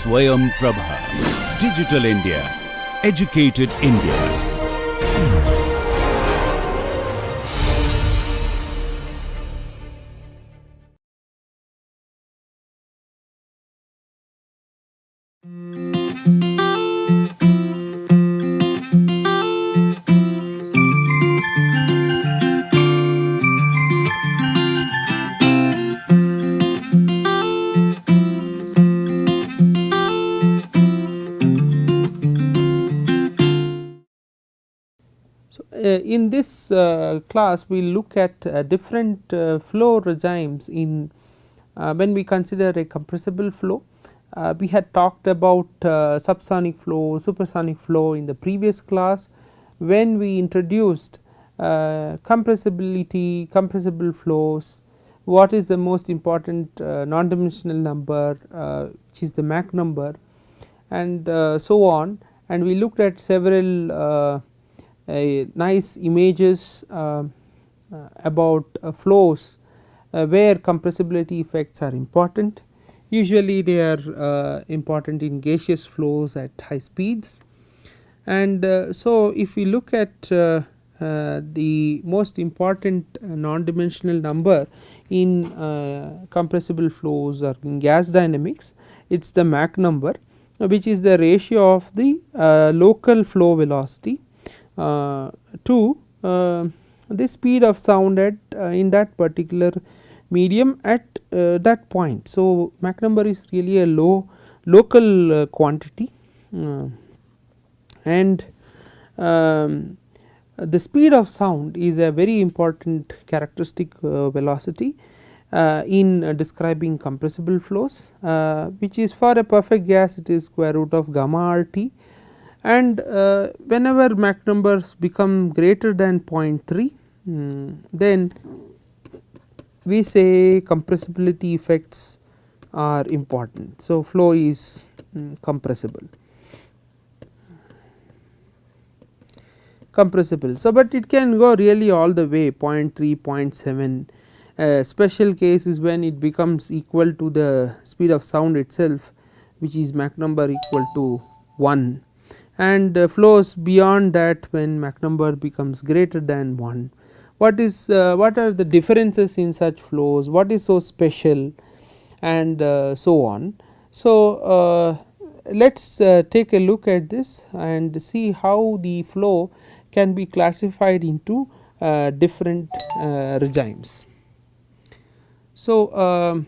Swayam Prabha. Digital India. Educated India. In this class we will look at different flow regimes in when we consider a compressible flow. We had talked about subsonic flow, supersonic flow in the previous class when we introduced compressibility, compressible flows, what is the most important non-dimensional number which is the Mach number, and so on, and we looked at several nice images about flows where compressibility effects are important. Usually they are important in gaseous flows at high speeds, and so if we look at the most important non-dimensional number in compressible flows or in gas dynamics, it is the Mach number, which is the ratio of the local flow velocity to the speed of sound at in that particular medium at that point. So, Mach number is really a local quantity, and the speed of sound is a very important characteristic velocity in describing compressible flows, which is for a perfect gas it is square root of gamma RT, and whenever Mach numbers become greater than 0.3 then we say compressibility effects are important. So, flow is compressible. So, but it can go really all the way 0.3, 0.7. Special case is when it becomes equal to the speed of sound itself, which is Mach number equal to 1, and flows beyond that when Mach number becomes greater than 1. What are the differences in such flows, what is so special, and so on. So, let us take a look at this and see how the flow can be classified into different regimes. So,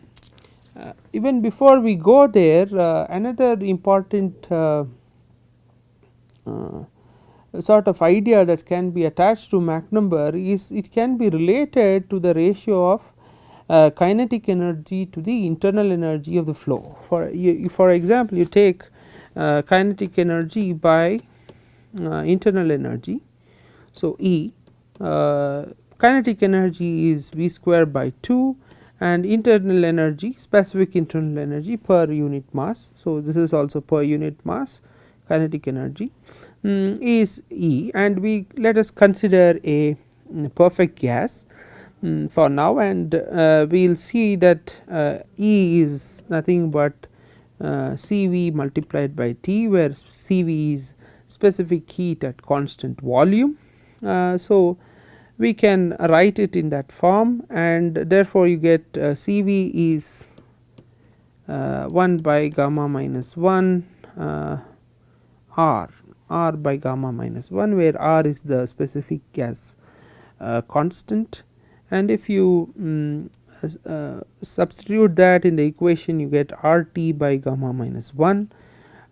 even before we go there, another important sort of idea that can be attached to Mach number is it can be related to the ratio of kinetic energy to the internal energy of the flow. For example, you take kinetic energy by internal energy. So, E kinetic energy is V square by 2 and internal energy, specific internal energy per unit mass. So, this is also per unit mass kinetic energy is E, and we let us consider a perfect gas for now, and we will see that E is nothing but CV multiplied by T, where CV is specific heat at constant volume. So, we can write it in that form, and therefore, you get CV is 1 by gamma minus 1 R by gamma minus 1, where R is the specific gas constant, and if you substitute that in the equation, you get RT by gamma minus 1.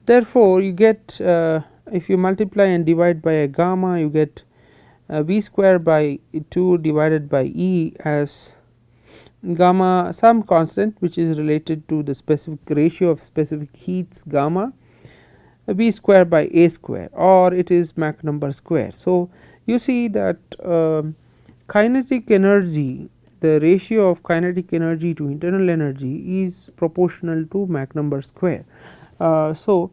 Therefore, you get if you multiply and divide by a gamma, you get V square by 2 divided by E as gamma some constant which is related to the specific ratio of specific heats gamma, V square by A square, or it is Mach number square. So, you see that kinetic energy, the ratio of kinetic energy to internal energy is proportional to Mach number square. So,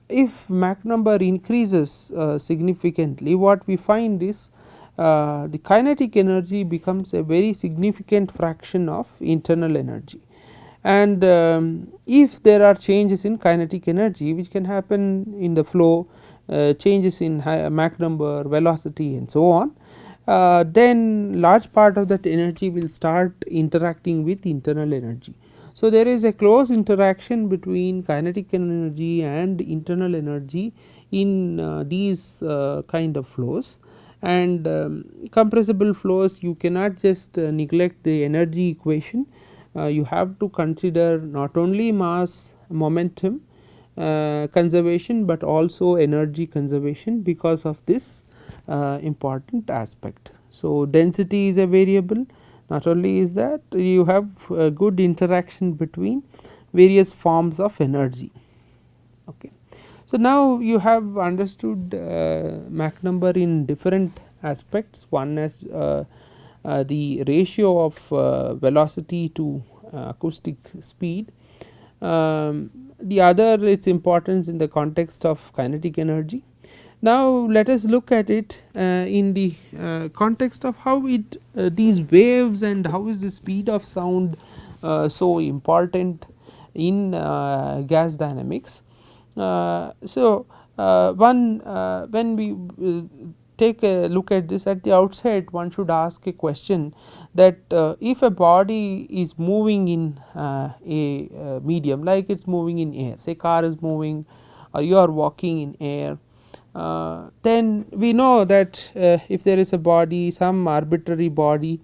if Mach number increases significantly, what we find is the kinetic energy becomes a very significant fraction of internal energy, and if there are changes in kinetic energy which can happen in the flow, changes in Mach number, velocity and so on, then large part of that energy will start interacting with internal energy. So, there is a close interaction between kinetic energy and internal energy in these kind of flows, and compressible flows you cannot just neglect the energy equation. You have to consider not only mass momentum conservation, but also energy conservation because of this important aspect. So, density is a variable. Not only is that, you have a good interaction between various forms of energy. Okay. So, now you have understood Mach number in different aspects. One as the ratio of velocity to acoustic speed, the other its importance in the context of kinetic energy. Now, let us look at it in the context of how it these waves and how is the speed of sound so important in gas dynamics. When we take a look at this at the outset, one should ask a question that if a body is moving in a medium, like it is moving in air, say car is moving or you are walking in air, then we know that if there is a body, some arbitrary body,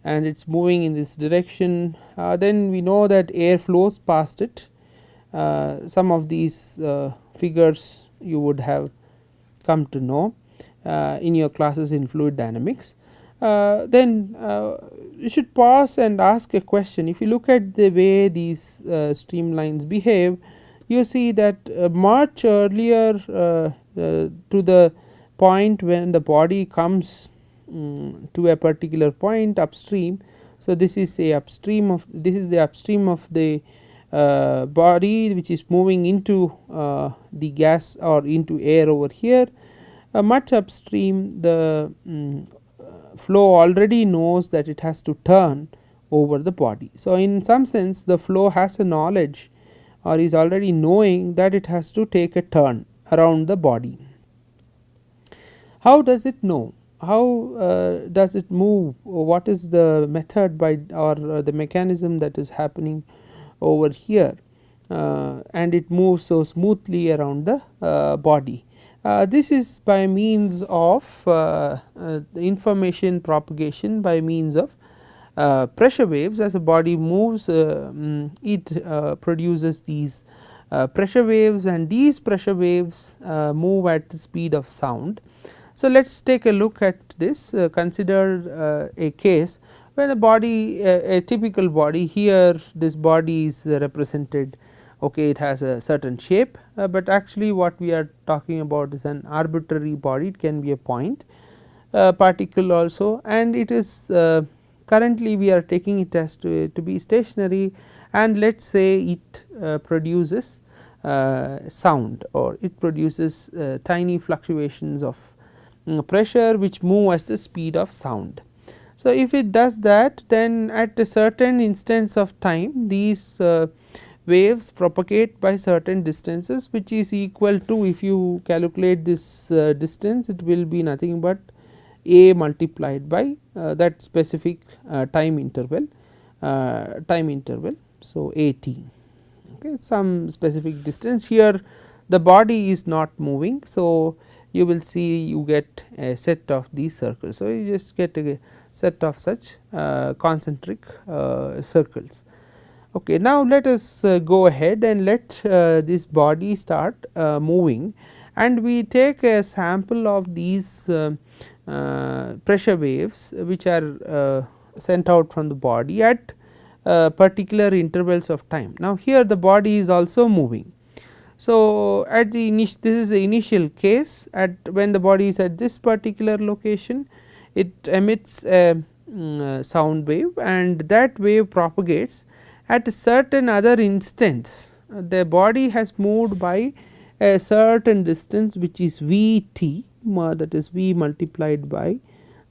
and it is moving in this direction, then we know that air flows past it. Some of these figures you would have come to know in your classes in fluid dynamics. Then you should pause and ask a question. If you look at the way these streamlines behave, you see that much earlier to the point when the body comes to a particular point upstream. So, this is a upstream of the upstream of the body which is moving into the gas or into air over here. Much upstream, the flow already knows that it has to turn over the body. So, in some sense the flow has a knowledge or is already knowing that it has to take a turn around the body. How does it know? How does it move? What is the method by or the mechanism that is happening over here, and it moves so smoothly around the body? This is by means of information propagation by means of pressure waves. As a body moves, it produces these pressure waves, and these pressure waves move at the speed of sound. So, let us take a look at this. Consider a case when a body, a typical body, here this body is represented, okay, it has a certain shape, but actually what we are talking about is an arbitrary body. It can be a point particle also, and it is currently we are taking it as to be stationary, and let us say it produces sound, or it produces tiny fluctuations of pressure which move as the speed of sound. So, if it does that, then at a certain instance of time these waves propagate by certain distances, which is equal to, if you calculate this distance, it will be nothing but a multiplied by that specific time interval. So, at, okay, some specific distance. Here the body is not moving. So, you will see you get a set of these circles. So, you just get a set of such concentric circles. Okay, now let us go ahead and let this body start moving, and we take a sample of these pressure waves which are sent out from the body at particular intervals of time. Now, here the body is also moving. So, at the this is the initial case, at when the body is at this particular location, it emits a sound wave, and that wave propagates at a certain other instance. The body has moved by a certain distance which is v t, that is v multiplied by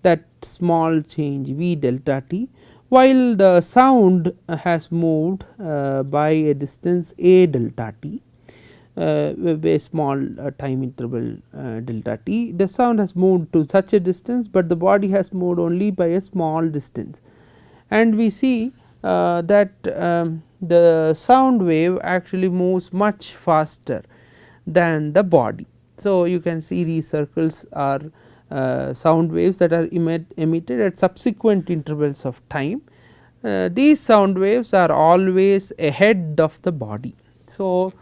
that small change v delta t. while the sound has moved by a distance a delta t, a small time interval delta t. The sound has moved to such a distance, but the body has moved only by a small distance, and we see that the sound wave actually moves much faster than the body. So, you can see these circles are sound waves that are emitted at subsequent intervals of time. These sound waves are always ahead of the body. So,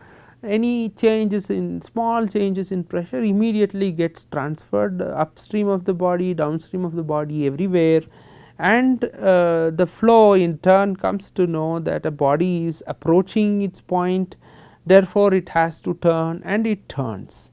any changes in small changes in pressure immediately gets transferred upstream of the body, downstream of the body, everywhere, and the flow in turn comes to know that a body is approaching its point, therefore, it has to turn and it turns.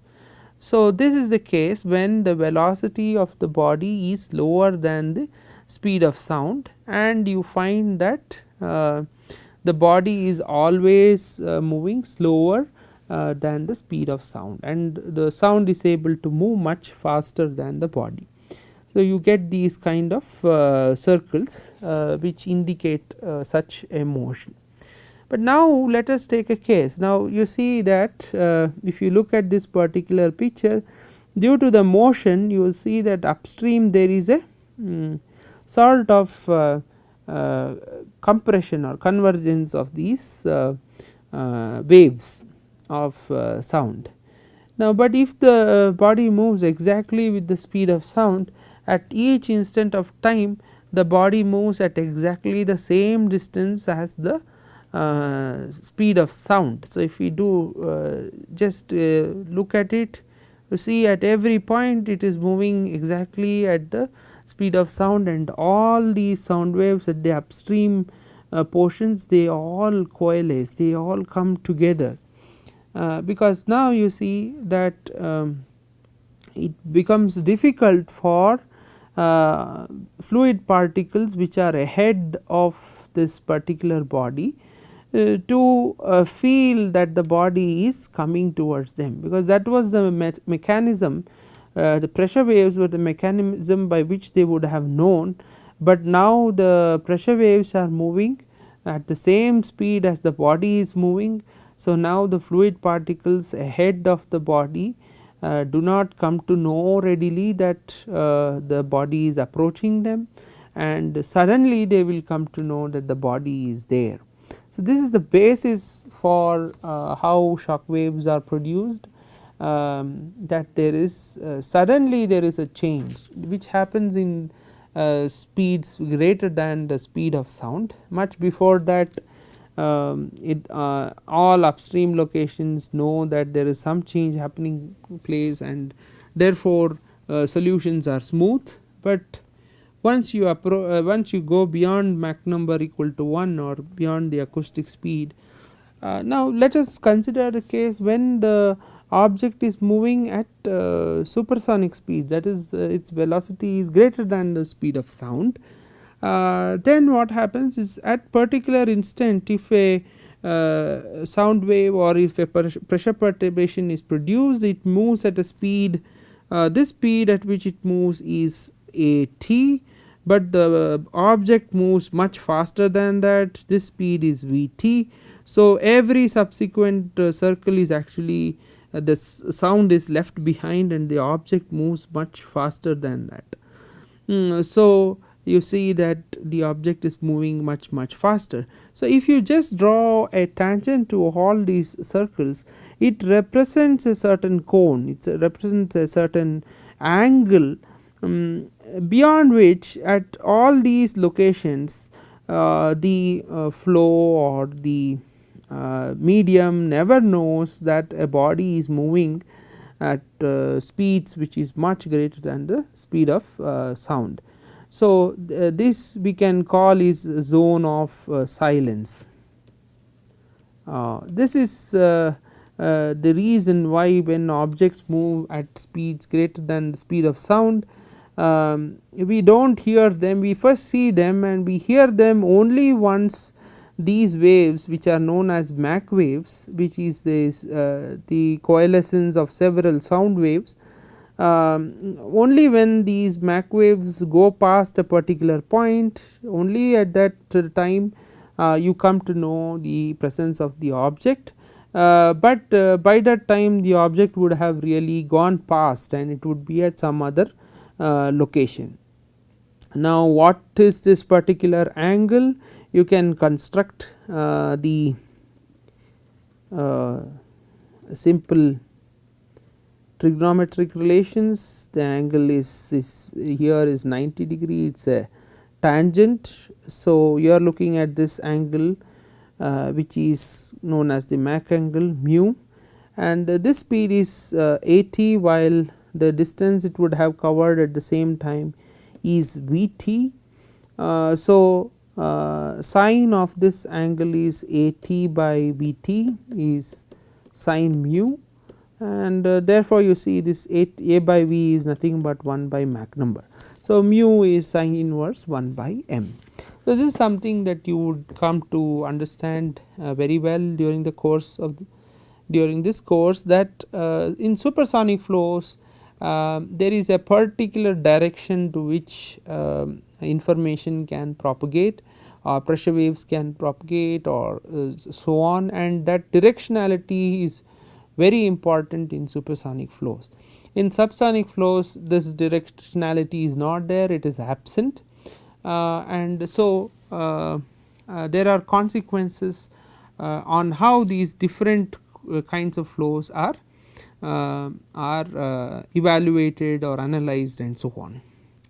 So, this is the case when the velocity of the body is lower than the speed of sound, and you find that the body is always moving slower than the speed of sound, and the sound is able to move much faster than the body. So, you get these kind of circles which indicate such a motion. But now let us take a case. Now you see that if you look at this particular picture, due to the motion you will see that upstream there is a sort of compression or convergence of these waves of sound. Now, but if the body moves exactly with the speed of sound, at each instant of time the body moves at exactly the same distance as the speed of sound. So, if we do just look at it, you see at every point it is moving exactly at the speed of sound, and all these sound waves at the upstream portions, they all coalesce, they all come together, because now you see that it becomes difficult for fluid particles which are ahead of this particular body to feel that the body is coming towards them, because that was the mechanism, the pressure waves were the mechanism by which they would have known, but now the pressure waves are moving at the same speed as the body is moving. So, now the fluid particles ahead of the body do not come to know readily that the body is approaching them, and suddenly they will come to know that the body is there. So, this is the basis for how shock waves are produced, that there is suddenly there is a change which happens in speeds greater than the speed of sound. Much before that all upstream locations know that there is some change happening place, and therefore solutions are smooth, but once you go beyond Mach number equal to 1 or beyond the acoustic speed. Now let us consider the case when the object is moving at supersonic speed, that is its velocity is greater than the speed of sound. Then what happens is, at particular instant, if a sound wave or if a pressure perturbation is produced, it moves at a speed, this speed at which it moves is a t, but the object moves much faster than that, this speed is v t. So, every subsequent circle is actually the sound is left behind and the object moves much faster than that. So, you see that the object is moving much faster. So, if you just draw a tangent to all these circles, it represents a certain cone, it represents a certain angle beyond which at all these locations the flow or the medium never knows that a body is moving at speeds which is much greater than the speed of sound. So, this we can call is zone of silence. This is the reason why when objects move at speeds greater than the speed of sound, we do not hear them, we first see them and we hear them only once these waves which are known as Mach waves, which is this the coalescence of several sound waves, only when these Mach waves go past a particular point, only at that time you come to know the presence of the object, but by that time the object would have really gone past and it would be at some other location. Now, what is this particular angle? You can construct the simple trigonometric relations. The angle is this here is 90 degree, it is a tangent. So, you are looking at this angle which is known as the Mach angle mu, and this speed is at, while the distance it would have covered at the same time is Vt. So, sine of this angle is At by Vt is sine mu, and therefore, you see this A by V is nothing but 1 by Mach number. So, mu is sine inverse 1 by m. So, this is something that you would come to understand very well during the course of during this course, that in supersonic flows there is a particular direction to which information can propagate, or pressure waves can propagate, or so on, and that directionality is very important in supersonic flows. In subsonic flows this directionality is not there, it is absent, and so there are consequences on how these different kinds of flows are evaluated or analyzed and so on.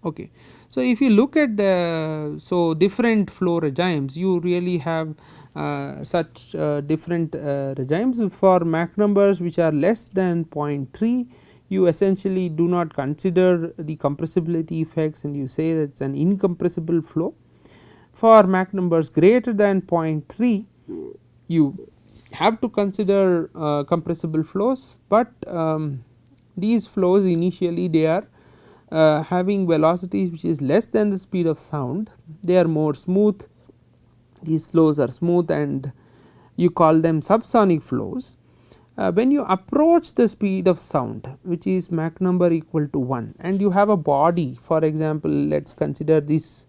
Okay. So, if you look at the different flow regimes, you really have such different regimes. For Mach numbers which are less than 0.3, you essentially do not consider the compressibility effects and you say that it is an incompressible flow. For Mach numbers greater than 0.3, you have to consider compressible flows, but these flows initially they are having velocities which is less than the speed of sound, they are more smooth, these flows are smooth and you call them subsonic flows. When you approach the speed of sound, which is Mach number equal to 1, and you have a body, for example, let us consider this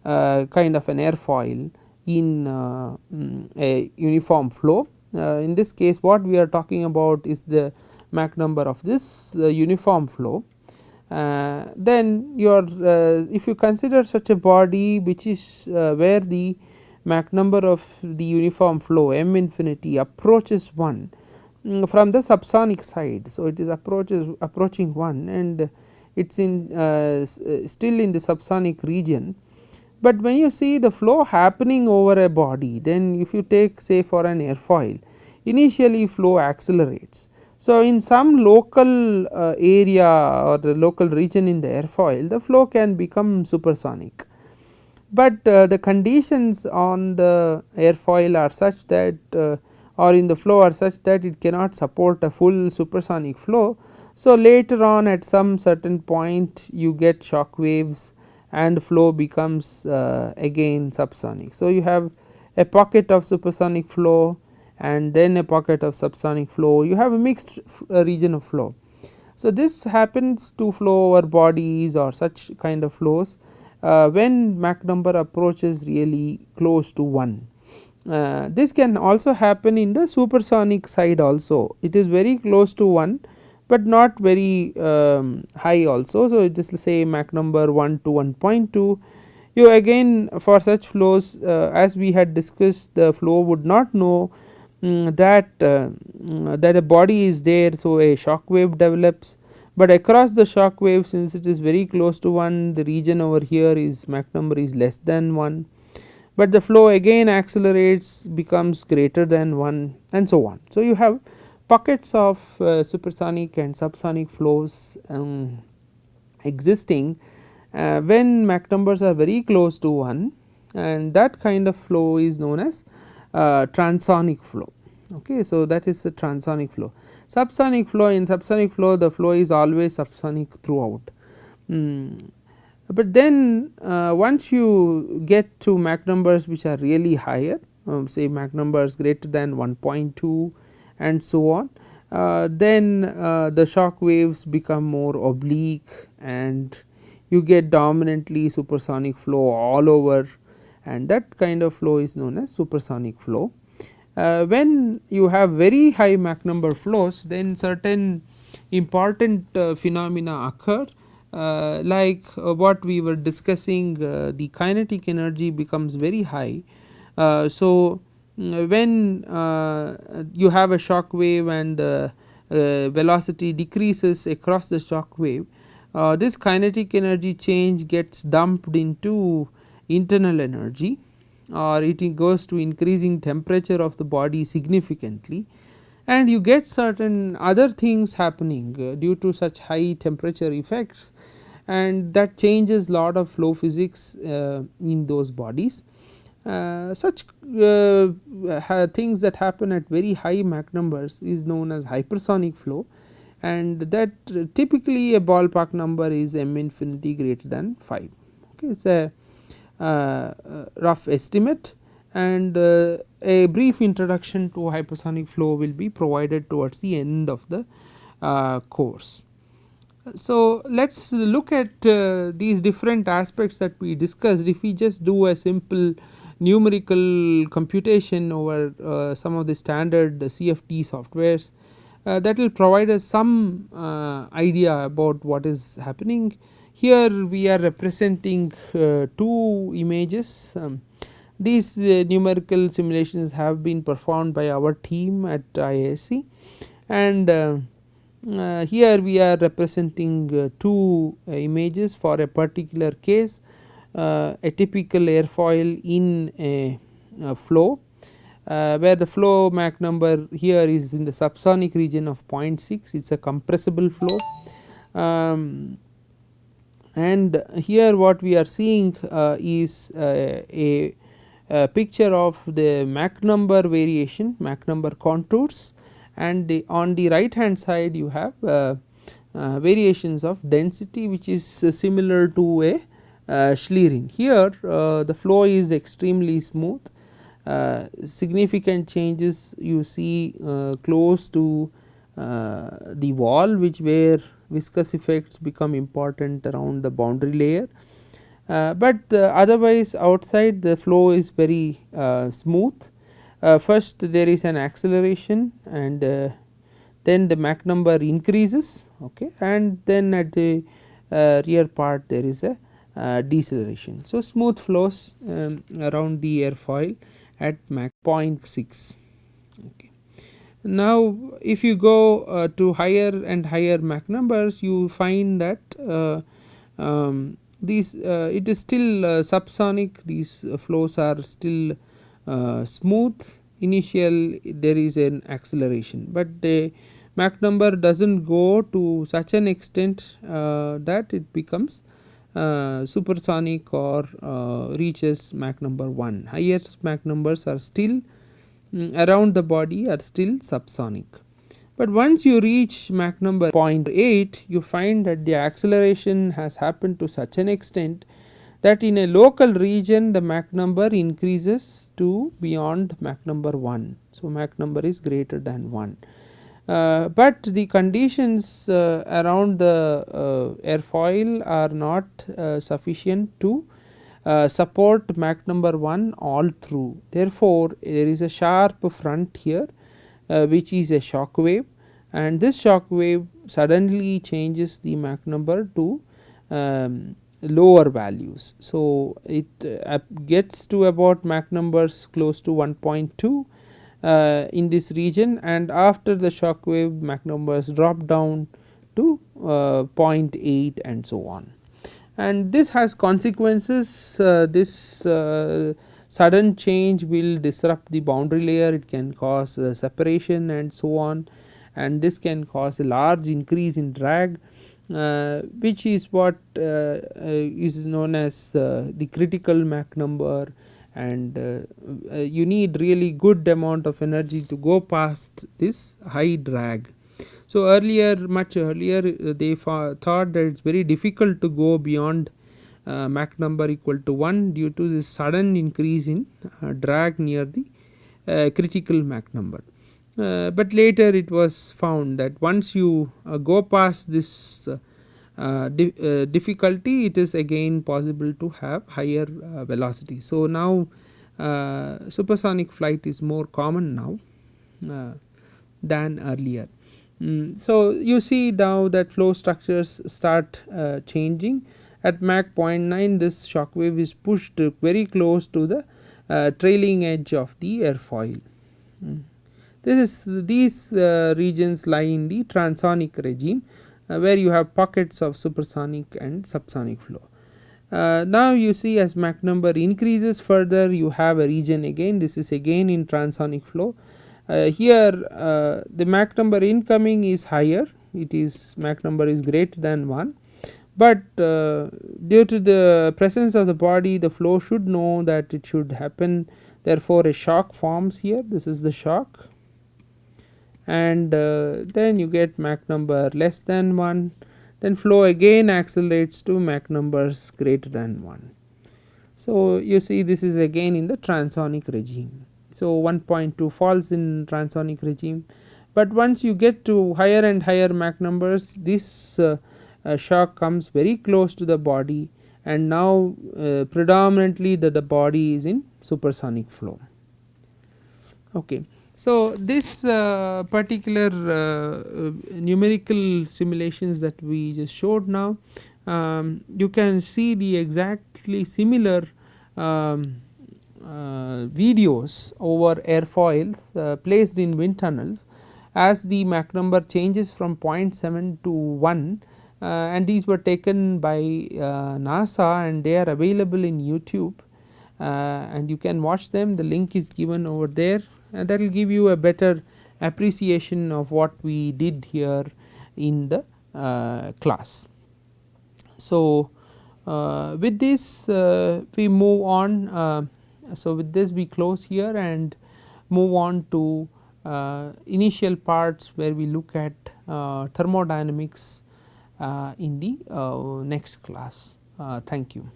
kind of an airfoil in a uniform flow. In this case what we are talking about is the Mach number of this uniform flow. Then your if you consider such a body which is where the Mach number of the uniform flow m infinity approaches 1 from the subsonic side. So, it is approaching 1 and it is in still in the subsonic region, but when you see the flow happening over a body, then if you take say for an airfoil, initially flow accelerates. So, in some local area or the local region in the airfoil, the flow can become supersonic, but the conditions on the airfoil are such that or in the flow are such that it cannot support a full supersonic flow. So, later on at some certain point you get shock waves and flow becomes again subsonic. So, you have a pocket of supersonic flow and then a pocket of subsonic flow, you have a mixed region of flow. So, this happens to flow over bodies or such kind of flows when Mach number approaches really close to 1. This can also happen in the supersonic side also, it is very close to 1, but not very high also. So, it is say Mach number 1 to 1.2. You again for such flows as we had discussed, the flow would not know that a body is there. So, a shock wave develops, but across the shock wave, since it is very close to 1, the region over here is Mach number is less than 1, but the flow again accelerates, becomes greater than 1 and so on. So, you have pockets of supersonic and subsonic flows existing when Mach numbers are very close to 1, and that kind of flow is known as transonic flow. Okay. So, that is the transonic flow. Subsonic flow, in subsonic flow the flow is always subsonic throughout. But then once you get to Mach numbers which are really higher, say Mach numbers greater than 1.2 and so on, then the shock waves become more oblique and you get dominantly supersonic flow all over, and that kind of flow is known as supersonic flow. When you have very high Mach number flows, then certain important phenomena occur, like what we were discussing, the kinetic energy becomes very high. So when you have a shock wave and the velocity decreases across the shock wave, this kinetic energy change gets dumped into internal energy, or it goes to increasing temperature of the body significantly, and you get certain other things happening due to such high temperature effects, and that changes lot of flow physics in those bodies. Such things that happen at very high Mach numbers is known as hypersonic flow, and that typically a ballpark number is m infinity greater than 5. Okay, it is a rough estimate, and a brief introduction to hypersonic flow will be provided towards the end of the course. So let us look at these different aspects that we discussed. If we just do a simple numerical computation over some of the standard CFD softwares, that will provide us some idea about what is happening. Here we are representing two images. These numerical simulations have been performed by our team at IISc, and here we are representing two images for a particular case, a typical airfoil in a flow, where the flow Mach number here is in the subsonic region of 0.6. It is a compressible flow, and here what we are seeing is a picture of the Mach number variation, Mach number contours, and on the right hand side you have variations of density, which is similar to a Schlieren. Here the flow is extremely smooth, significant changes you see close to the wall, which where viscous effects become important around the boundary layer, but otherwise outside the flow is very smooth. First there is an acceleration, and then the Mach number increases, okay, and then at the rear part there is a deceleration. So smooth flows around the airfoil at Mach 0.6. Okay. Now if you go to higher and higher Mach numbers, you find that these it is still subsonic. These flows are still smooth. Initial there is an acceleration, but the Mach number does not go to such an extent that it becomes supersonic or reaches Mach number 1. Higher Mach numbers are still around the body are still subsonic, but once you reach Mach number 0.8, you find that the acceleration has happened to such an extent that in a local region the Mach number increases to beyond Mach number 1. So Mach number is greater than 1. But the conditions around the airfoil are not sufficient to support Mach number 1 all through. Therefore, there is a sharp front here which is a shock wave, and this shock wave suddenly changes the Mach number to lower values. So it gets to about Mach numbers close to 1.2 in this region, and after the shock wave Mach numbers drop down to 0.8 and so on, and this has consequences. This sudden change will disrupt the boundary layer, it can cause separation and so on, and this can cause a large increase in drag, which is what is known as the critical Mach number, and you need really good amount of energy to go past this high drag. So earlier, much earlier, they thought that it is very difficult to go beyond Mach number equal to 1 due to this sudden increase in drag near the critical Mach number. but later it was found that once you go past this difficulty, it is again possible to have higher velocity. So, now supersonic flight is more common now than earlier. So, you see now that flow structures start changing. At Mach 0.9, this shock wave is pushed very close to the trailing edge of the airfoil. These regions lie in the transonic regime, where you have pockets of supersonic and subsonic flow. Now you see, as Mach number increases further, you have a region again, this is again in transonic flow. Here the Mach number incoming is higher, it is Mach number is greater than 1, but due to the presence of the body, the flow should know that it should happen, therefore a shock forms here, this is the shock, and then you get Mach number less than 1, then flow again accelerates to Mach numbers greater than 1. So, you see this is again in the transonic regime. So, 1.2 falls in transonic regime, but once you get to higher and higher Mach numbers, this shock comes very close to the body, and now predominantly the body is in supersonic flow. Okay. So, this particular numerical simulations that we just showed now, you can see the exactly similar videos over airfoils placed in wind tunnels as the Mach number changes from 0.7 to 1, and these were taken by NASA, and they are available in YouTube, and you can watch them. The link is given over there, and that will give you a better appreciation of what we did here in the class. So, with this we move on. So, with this we close here and move on to initial parts where we look at thermodynamics in the next class. Thank you.